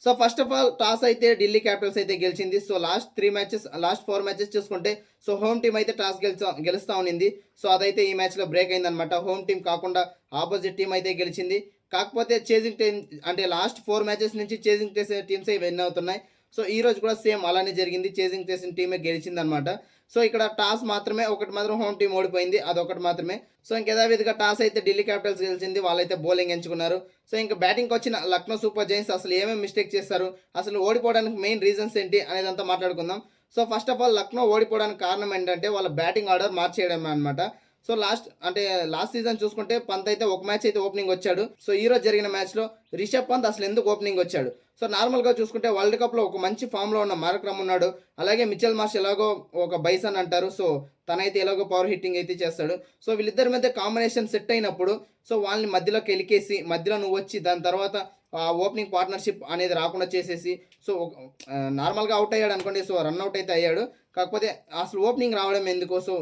So first of all toss అయితే Delhi Capitals అయితే గెలిచింది. సో లాస్ట్ 4 మ్యాచెస్ చూసుకుంటే సో హోమ్ టీమ్ అయితే టాస్ గెలుస్తా ఉన్నింది. సో అదైతే ఈ మ్యాచ్‌లో బ్రేక్ అయిందనమాట. హోమ్ టీమ్ కాకుండా ఆపోజిట్ టీమ్ అయితే గెలిచింది. కాకపోతే చేజింగ్ టీమ్ అంటే లాస్ట్ 4 మ్యాచెస్ నుంచి చేజింగ్ చేసే టీమ్సే విన్ అవుతున్నాయి. సో ఈ రోజు కూడా సేమ్ అలానే జరిగింది. చేజింగ్ చేసిన టీమే గెలిచిందనమాట. సో ఇక్కడ టాస్ మాత్రమే ఒకటి మాత్రం హోమ్ టీమ్ ఓడిపోయింది. అదొకటి మాత్రమే. సో ఇంక యథావిధిగా టాస్ అయితే ఢిల్లీ క్యాపిటల్స్ గెలిచింది. వాళ్ళైతే బౌలింగ్ ఎంచుకున్నారు. సో ఇంక బ్యాటింగ్‌కి వచ్చిన లక్నో సూపర్ జైంట్స్ అసలు ఏమేమి మిస్టేక్ చేశారు? అసలు ఓడిపోవడానికి మెయిన్ రీజన్స్ ఏంటి? అనేదంతా మాట్లాడుకుందాం. So first of all Lucknow ఓడిపోవడానికి కారణం ఏంటంటే వాళ్ళ బ్యాటింగ్ ఆర్డర్ మార్చేయడమే అనమాట. సో లాస్ట్ సీజన్ చూసుకుంటే పంత్ అయితే ఒక మ్యాచ్ అయితే ఓపెనింగ్ వచ్చాడు. సో ఈ రోజు జరిగిన మ్యాచ్‌లో రిషబ్ పంత్ అసలు ఎందుకు ఓపెనింగ్ వచ్చాడు? సో నార్మల్‌గా చూసుకుంటే వరల్డ్ కప్‌లో ఒక మంచి ఫామ్‌లో ఉన్న మార్క్రమ్ ఉన్నాడు. అలాగే మిచెల్ మార్ష్ ఎలాగో ఒక బైసన్ అంటారు. సో తనైతే ఎలాగో పవర్ హిట్టింగ్ అయితే చేస్తాడు. సో వీళ్ళిద్దరి మధ్య కాంబినేషన్ సెట్ అయినప్పుడు సో వాళ్ళని మధ్యలోకి ఎలికేసి మధ్యలో నువ్వు వచ్చి దాని తర్వాత ఓపెనింగ్ పార్ట్నర్‌షిప్ అనేది రాకుండా చేసేసి సో నార్మల్‌గా అవుట్ అయ్యాడు అనుకోండి. సో రన్ అవుట్ అయితే అయ్యాడు. కాకపోతే అసలు ఓపెనింగ్ రావడం ఎందుకు? సో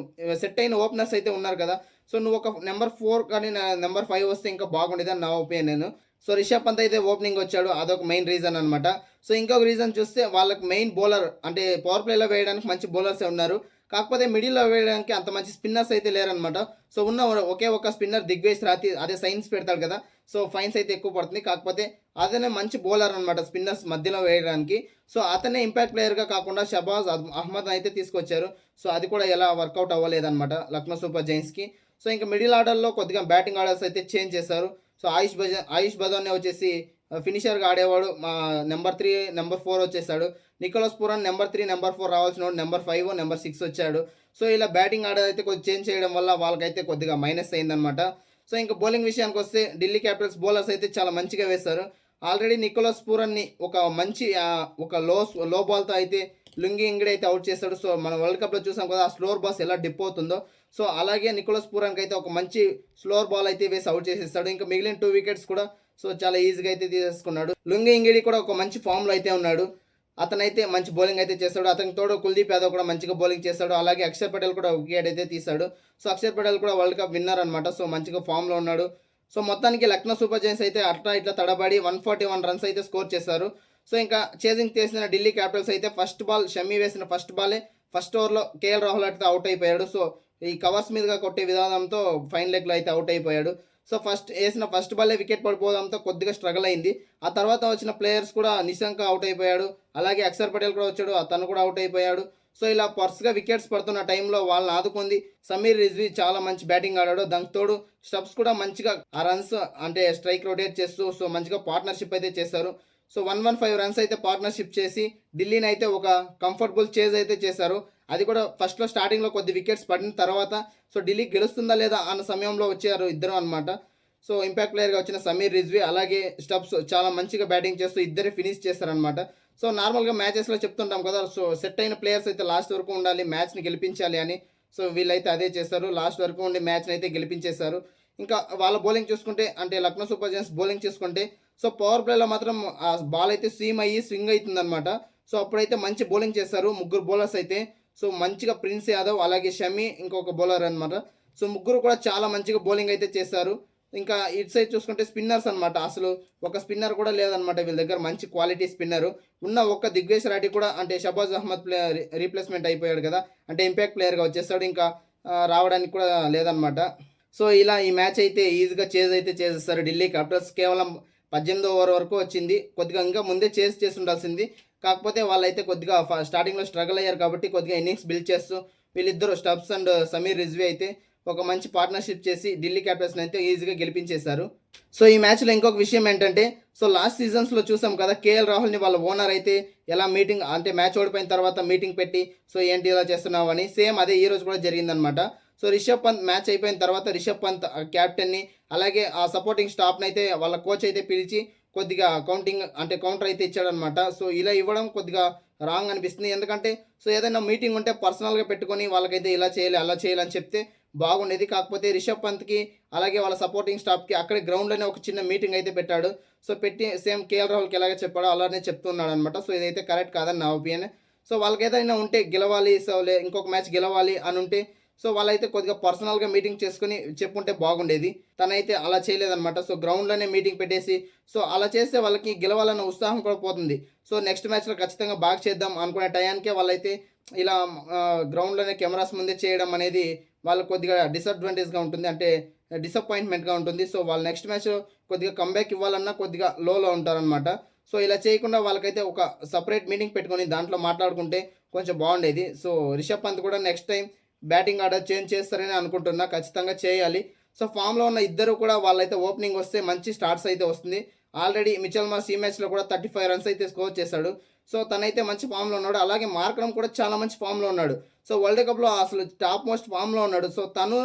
సెట్ అయిన ఓపెనర్స్ అయితే ఉన్నారు కదా! సో నువ్వు ఒక నెంబర్ 4 కానీ నెంబర్ 5 వస్తే ఇంకా బాగుండేదని నా ఒపీనియన్. సో రిషబ్ పంత్ అయితే ఓపెనింగ్ వచ్చాడు. అదొక మెయిన్ రీజన్ అనమాట. సో ఇంకొక రీజన్ చూస్తే వాళ్ళకి మెయిన్ బౌలర్ అంటే పవర్ ప్లేలో వేయడానికి మంచి బౌలర్సే ఉన్నారు. కాకపోతే మిడిల్‌లో వేయడానికి అంత మంచి స్పిన్నర్స్ అయితే లేరనమాట. సో ఉన్న ఒకే ఒక స్పిన్నర్ దిగ్వేష్ రాతి అదే సైన్స్ పెడతాడు కదా! సో ఫైన్స్ అయితే ఎక్కువ పడుతుంది. కాకపోతే అతనే మంచి బౌలర్ అనమాట స్పిన్నర్స్ మధ్యలో వేయడానికి. సో అతనే ఇంపాక్ట్ ప్లేయర్‌గా కాకుండా షబాజ్ అహ్మద్ అయితే తీసుకొచ్చారు. సో అది కూడా ఎలా వర్కౌట్ అవ్వలేదనమాట లక్నో సూపర్ జైంట్స్‌కి. సో ఇంక మిడిల్ ఆర్డర్‌లో కొద్దిగా బ్యాటింగ్ ఆర్డర్స్ అయితే చేంజ్ చేశారు. సో ఆయుష్ బదోనే వచ్చేసి ఫినిషర్‌గా ఆడేవాడు. నెంబర్ 3, నెంబర్ 4 వచ్చేసాడు. నికోలస్ పూరన్ నెంబర్ 3, నెంబర్ 4 రావాల్సినోడు నెంబర్ 5, నెంబర్ 6 వచ్చాడు. సో ఇలా బ్యాటింగ్ ఆర్డర్ అయితే కొద్దిగా చేంజ్ చేయడం వల్ల వాళ్ళకైతే కొద్దిగా మైనస్ అయిందనమాట. సో ఇంక బౌలింగ్ విషయానికొస్తే ఢిల్లీ క్యాపిటల్స్ బౌలర్స్ అయితే చాలా మంచిగా వేశారు. ఆల్రెడీ నికోలస్ పూరన్‌ని ఒక మంచి ఒక లో బాల్‌తో అయితే లుంగి ఇంగిడి అయితే అవుట్ చేశాడు. సో మనం వరల్డ్ కప్‌లో చూసాం కదా! ఆ స్లోవర్ బాల్స్ ఎలా డిప్ అవుతుందో. సో అలాగే నికోలస్ పూరన్‌కి అయితే ఒక మంచి స్లోవర్ బాల్ అయితే వేసి అవుట్ చేసేసాడు. ఇంకా మిగిలిన 2 వికెట్స్ కూడా సో చాలా ఈజీగా అయితే తీసేసుకున్నాడు. లుంగి ఇంగిడి కూడా ఒక మంచి ఫామ్‌లో అయితే ఉన్నాడు. అతనైతే మంచి బౌలింగ్ అయితే చేస్తాడు. అతనికి తోడు కుల్దీప్ యాదవ్ కూడా మంచిగా బౌలింగ్ చేస్తాడు. అలాగే అక్షర్ పటేల్ కూడా వికెట్ అయితే తీశాడు. సో అక్షర్ పటేల్ కూడా వరల్డ్ కప్ విన్నర్ అనమాట. సో మంచిగా ఫామ్‌లో ఉన్నాడు. సో మొత్తానికి లక్నో సూపర్ జైంట్స్ అయితే అట్లా ఇట్లా తడబడి 141 రన్స్ అయితే స్కోర్ చేశారు. సో ఇంకా చేజింగ్ చేసిన ఢిల్లీ క్యాపిటల్స్ అయితే ఫస్ట్ బాల్ షమీ వేసిన ఫస్ట్ బాలే ఫస్ట్ ఓవర్‌లో కేఎల్ రాహుల్ అయితే అవుట్ అయిపోయాడు. సో ఈ కవర్స్ మీదుగా కొట్టే విధానంతో ఫైన్ లెగ్‌లో అయితే అవుట్ అయిపోయాడు. సో ఫస్ట్ బాలే వికెట్ పడిపోవడంతో కొద్దిగా స్ట్రగుల్ అయింది. ఆ తర్వాత వచ్చిన ప్లేయర్స్ కూడా నిశంక అవుట్ అయిపోయాడు. అలాగే అక్షర్ పటేల్ కూడా వచ్చాడు. తను కూడా అవుట్ అయిపోయాడు. సో ఇలా వరుసగా వికెట్స్ పడుతున్న టైంలో వాళ్ళని ఆదుకుంది సమీర్ రిజ్వీ చాలా మంచి బ్యాటింగ్ ఆడాడు. దానికి తోడు స్టబ్స్ కూడా మంచిగా ఆ రన్స్ అంటే స్ట్రైక్ రొటేట్ చేస్తూ సో మంచిగా పార్ట్నర్షిప్ అయితే చేశారు. సో 115 రన్స్ అయితే పార్ట్నర్షిప్ చేసి ఢిల్లీని అయితే ఒక కంఫర్టబుల్ చేజ్ అయితే చేశారు. అది కూడా ఫస్ట్‌లో స్టార్టింగ్‌లో కొద్ది వికెట్స్ పడిన తర్వాత సో ఢిల్లీ గెలుస్తుందా లేదా అన్న సమయంలో వచ్చారు ఇద్దరు అనమాట. సో ఇంపాక్ట్ ప్లేయర్‌గా వచ్చిన సమీర్ రిజ్వీ అలాగే స్టబ్స్ చాలా మంచిగా బ్యాటింగ్ చేస్తూ ఇద్దరే ఫినిష్ చేశారనమాట. సో నార్మల్‌గా మ్యాచెస్‌లో చెప్తుంటాం కదా! సో సెట్ అయిన ప్లేయర్స్ అయితే లాస్ట్ వరకు ఉండాలి. మ్యాచ్‌ని గెలిపించాలి అని. సో వీళ్ళైతే అదే చేశారు. లాస్ట్ వరకు ఉండి మ్యాచ్‌ని అయితే గెలిపించేశారు. ఇంకా వాళ్ళ బౌలింగ్ చూసుకుంటే అంటే లక్నో సూపర్ జైంట్స్ బౌలింగ్ చూసుకుంటే సో పవర్ ప్లేలో మాత్రం ఆ బాల్ అయితే సీమ్ అయ్యి స్వింగ్ అవుతుందనమాట. సో అప్పుడైతే మంచి బౌలింగ్ చేశారు. ముగ్గురు బౌలర్స్ అయితే సో మంచిగా ప్రిన్స్ యాదవ్ అలాగే షమి ఇంకొక బౌలర్ అనమాట. సో ముగ్గురు కూడా చాలా మంచిగా బౌలింగ్ అయితే చేశారు. ఇంకా ఇటు సైడ్ చూసుకుంటే స్పిన్నర్స్ అనమాట. అసలు ఒక స్పిన్నర్ కూడా లేదనమాట వీళ్ళ దగ్గర మంచి క్వాలిటీ స్పిన్నరు. ఉన్న ఒక్క దిగ్వేష్ రాఠీ కూడా అంటే షబాజ్ అహ్మద్ రీప్లేస్మెంట్ అయిపోయాడు కదా! అంటే ఇంపాక్ట్ ప్లేయర్‌గా వచ్చేసాడు. ఇంకా రావడానికి కూడా లేదనమాట. సో ఇలా ఈ మ్యాచ్ అయితే ఈజీగా చేజ్ అయితే చేసేస్తారు ఢిల్లీ క్యాపిటల్స్. కేవలం 18వ ఓవర్ వరకు వచ్చింది. కొద్దిగా ఇంకా ముందే చేసి ఉండాల్సింది. కాకపోతే వాళ్ళైతే కొద్దిగా స్టార్టింగ్‌లో స్ట్రగుల్ అయ్యారు కాబట్టి కొద్దిగా ఇన్నింగ్స్ బిల్డ్ చేస్తూ వీళ్ళిద్దరూ స్టబ్స్ అండ్ సమీర్ రిజ్వీ అయితే ఒక మంచి పార్ట్నర్షిప్ చేసి ఢిల్లీ క్యాపిటల్స్‌ని అయితే ఈజీగా గెలిపించేశారు. సో ఈ మ్యాచ్‌లో ఇంకొక విషయం ఏంటంటే సో లాస్ట్ సీజన్స్‌లో చూసాం కదా! కేఎల్ రాహుల్‌ని వాళ్ళ ఓనర్ అయితే ఎలా మీటింగ్ అంటే మ్యాచ్ ఓడిపోయిన తర్వాత మీటింగ్ పెట్టి సో ఏంటి ఇలా చేస్తున్నావు అని సేమ్ అదే ఈ రోజు కూడా జరిగిందనమాట. సో రిషబ్ పంత్ మ్యాచ్ అయిపోయిన తర్వాత రిషబ్ పంత్ కెప్టెన్‌ని అలాగే ఆ సపోర్టింగ్ స్టాఫ్‌ని అయితే వాళ్ళ కోచ్ అయితే పిలిచి కొద్దిగా కౌంటర్ అయితే ఇచ్చాడనమాట. సో ఇలా ఇవ్వడం కొద్దిగా రాంగ్ అనిపిస్తుంది. ఎందుకంటే సో ఏదైనా మీటింగ్ ఉంటే పర్సనల్‌గా పెట్టుకొని వాళ్ళకైతే ఇలా చేయాలి, అలా చేయాలి అని చెప్తే బాగుండేది. కాకపోతే రిషబ్ పంత్‌కి అలాగే వాళ్ళ సపోర్టింగ్ స్టాఫ్‌కి అక్కడే గ్రౌండ్‌లోనే ఒక చిన్న మీటింగ్ అయితే పెట్టాడు. సో పెట్టి సేమ్ కేఎల్ రాహుల్‌కి ఎలాగ చెప్పాడో అలానే చెప్తున్నాడనమాట. సో ఇదైతే కరెక్ట్ కాదని నా ఒపీనియన్. సో వాళ్ళకేదైనా ఉంటే గెలవాలి. సో ఇంకొక మ్యాచ్ గెలవాలి అని ఉంటే సో వాళ్ళైతే కొద్దిగా పర్సనల్గా మీటింగ్ చేసుకుని చెప్పుంటే బాగుండేది. తనైతే అలా చేయలేదన్నమాట. సో గ్రౌండ్లోనే మీటింగ్ పెట్టేసి సో అలా చేస్తే వాళ్ళకి గెలవాలన్న ఉత్సాహం కూడా పోతుంది. సో నెక్స్ట్ మ్యాచ్లో ఖచ్చితంగా బాగా చేద్దాం అనుకునే టయానికే వాళ్ళైతే ఇలా గ్రౌండ్లోనే కెమెరాస్ ముందే చేయడం అనేది వాళ్ళకి కొద్దిగా డిసడ్వాంటేజ్గా ఉంటుంది. అంటే డిసప్పాయింట్మెంట్గా ఉంటుంది. సో వాళ్ళు నెక్స్ట్ మ్యాచ్ కొద్దిగా కంబ్యాక్ ఇవ్వాలన్నా కొద్దిగా లోలో ఉంటారనమాట. సో ఇలా చేయకుండా వాళ్ళకైతే ఒక సపరేట్ మీటింగ్ పెట్టుకొని దాంట్లో మాట్లాడుకుంటే కొంచెం బాగుండేది. సో రిషబ్ పంత్ కూడా next time batting order change చేస్తారని అనుకుంటున్నా. ఖచ్చితంగా చేయాలి. సో ఫామ్లో ఉన్న ఇద్దరు కూడా వాళ్ళైతే ఓపెనింగ్ వస్తే మంచి స్టార్ట్స్ అయితే వస్తుంది. ఆల్రెడీ మిచెల్ మార్ష్ ఈ మ్యాచ్లో కూడా 35 రన్స్ అయితే స్కోర్ చేశాడు. సో తనైతే మంచి ఫామ్లో ఉన్నాడు. అలాగే మార్కరమ్ కూడా చాలా మంచి ఫామ్లో ఉన్నాడు. సో వరల్డ్ కప్లో అసలు టాప్ మోస్ట్ ఫామ్లో ఉన్నాడు. సో తను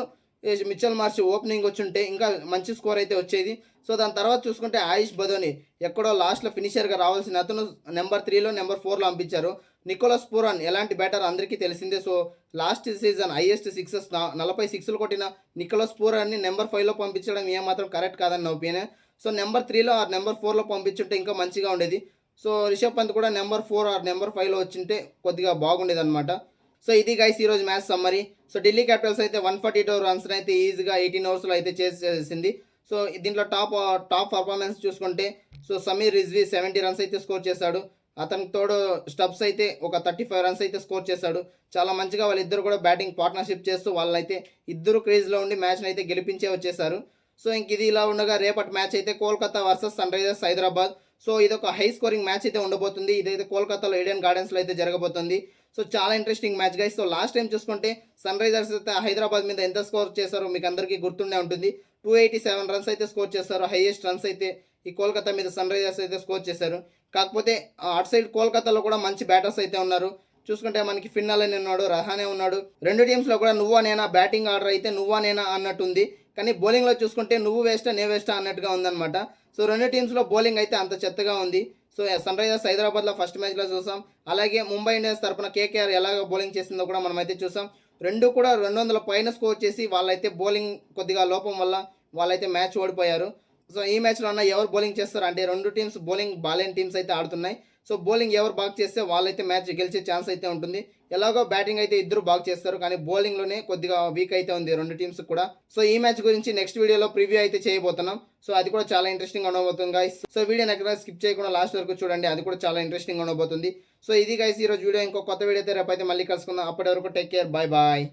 మిచెల్ మార్ష్ ఓపెనింగ్ వచ్చుంటే ఇంకా మంచి స్కోర్ అయితే వచ్చేది. సో దాని తర్వాత చూసుకుంటే ఆయుష్ బదోని ఎక్కడో లాస్ట్లో ఫినిషర్గా రావాల్సిన అతను నెంబర్ 3లో నెంబర్ 4లో పంపించారు. నికోలస్ పూరన్ ఎలాంటి బ్యాటర్ అందరికీ తెలిసిందే. So last season highest sixes 40 సిక్స్లు కొట్టిన నికోలస్ పూరన్ని నెంబర్ 5లో పంపించడం ఏమాత్రం కరెక్ట్ కాదని నా ఒపీనియన్. సో నెంబర్ 3లో ఆర్ నెంబర్ 4లో పంపించుంటే ఇంకా మంచిగా ఉండేది. సో రిషబ్ పంత్ కూడా నెంబర్ 4 ఆర్ నెంబర్ 5లో వచ్చింటే కొద్దిగా బాగుండేది అనమాట. సో ఇది గైస్ ఈరోజు match summary. So Delhi Capitals అయితే 142 రన్స్ అయితే ఈజీగా 18 ఓవర్స్లో అయితే చేసేసింది. సో దీంట్లో టాప్ పర్ఫార్మెన్స్ చూసుకుంటే సో సమీర్ రిజ్వీ 70 రన్స్ అయితే స్కోర్ చేశాడు. అతనికి తోడు స్టబ్స్ అయితే ఒక 35 రన్స్ అయితే స్కోర్ చేశాడు. చాలా మంచిగా వాళ్ళిద్దరు కూడా బ్యాటింగ్ పార్ట్నర్షిప్ చేస్తూ వాళ్ళైతే ఇద్దరు క్రేజ్లో ఉండి మ్యాచ్ని అయితే గెలిపించే వచ్చేసారు. సో ఇంక ఇది ఇలా ఉండగా రేపటి మ్యాచ్ అయితే Kolkata versus Sunrisers Hyderabad. So ఇది ఒక హై స్కోరింగ్ మ్యాచ్ అయితే ఉండబోతుంది. ఇదైతే కోల్కతాలో ఈడెన్ గార్డెన్స్లో అయితే జరగబోతుంది. సో చాలా interesting match guys. So last time చూసుకుంటే సన్ రైజర్స్ అయితే హైదరాబాద్ మీద ఎంత స్కోర్ చేశారో మీకు అందరికీ గుర్తుండే ఉంటుంది. 287 రన్స్ అయితే స్కోర్ చేశారు. హైయెస్ట్ రన్స్ అయితే ఈ కోల్కతా మీద సన్ రైజర్స్ అయితే స్కోర్ చేశారు. కాకపోతే అటు సైడ్ కోల్కతాలో కూడా మంచి బ్యాటర్స్ అయితే ఉన్నారు. చూసుకుంటే మనకి ఫిన్నల్ అని ఉన్నాడు, రహానే ఉన్నాడు. రెండు టీమ్స్లో కూడా నువ్వా నేనా బ్యాటింగ్ ఆర్డర్ అయితే నువ్వా నేనా అన్నట్టుంది. కానీ బౌలింగ్లో చూసుకుంటే నువ్వు వేస్టా నే వేస్టా అన్నట్టుగా ఉందన్నమాట. సో రెండు టీమ్స్లో బౌలింగ్ అయితే అంత చెత్తగా ఉంది. సో సన్ రైజర్స్ హైదరాబాద్లో ఫస్ట్ మ్యాచ్లో చూసాం. అలాగే ముంబై ఇండియన్స్ తరపున కేకేఆర్ ఎలాగ బౌలింగ్ చేసిందో కూడా మనం అయితే చూసాం. రెండు కూడా 200 పైన స్కోర్ చేసి వాళ్ళైతే బౌలింగ్ కొద్దిగా లోపం వల్ల వాళ్ళైతే మ్యాచ్ ఓడిపోయారు. సో ఈ మ్యాచ్లో అన్న ఎవరు బౌలింగ్ చేస్తారు అంటే రెండు టీమ్స్ బౌలింగ్ బాలేని టీమ్స్ అయితే ఆడుతున్నాయి. సో బౌలింగ్ ఎవరు బాగా చేస్తే వాళ్ళైతే మ్యాచ్ గెలిచే ఛాన్స్ అయితే ఉంటుంది. ఎలాగో బ్యాటింగ్ అయితే ఇద్దరు బాగా చేస్తారు, కానీ బౌలింగ్లోనే కొద్దిగా వీక్ అయితే ఉంది రెండు టీమ్స్ కూడా. సో ఈ మ్యాచ్ గురించి నెక్స్ట్ వీడియోలో ప్రివ్యూ అయితే చేయబోతున్నాం. సో అది కూడా చాలా ఇంట్రెస్టింగ్ ఉండబోతుంది గైస్. సో వీడియోని ఎక్కడ స్కిప్ చేయకుండా లాస్ట్ వరకు చూడండి, అది కూడా చాలా ఇంట్రెస్టింగ్ ఉండబోతుంది. సో ఇది గైస్ ఈరోజు వీడియో. ఇంకో కొత్త వీడియో అయితే రేపు అయితే మళ్ళీ కలుసుకుందాం. అప్పటి వరకు టేక్ కేర్, బాయ్ బాయ్.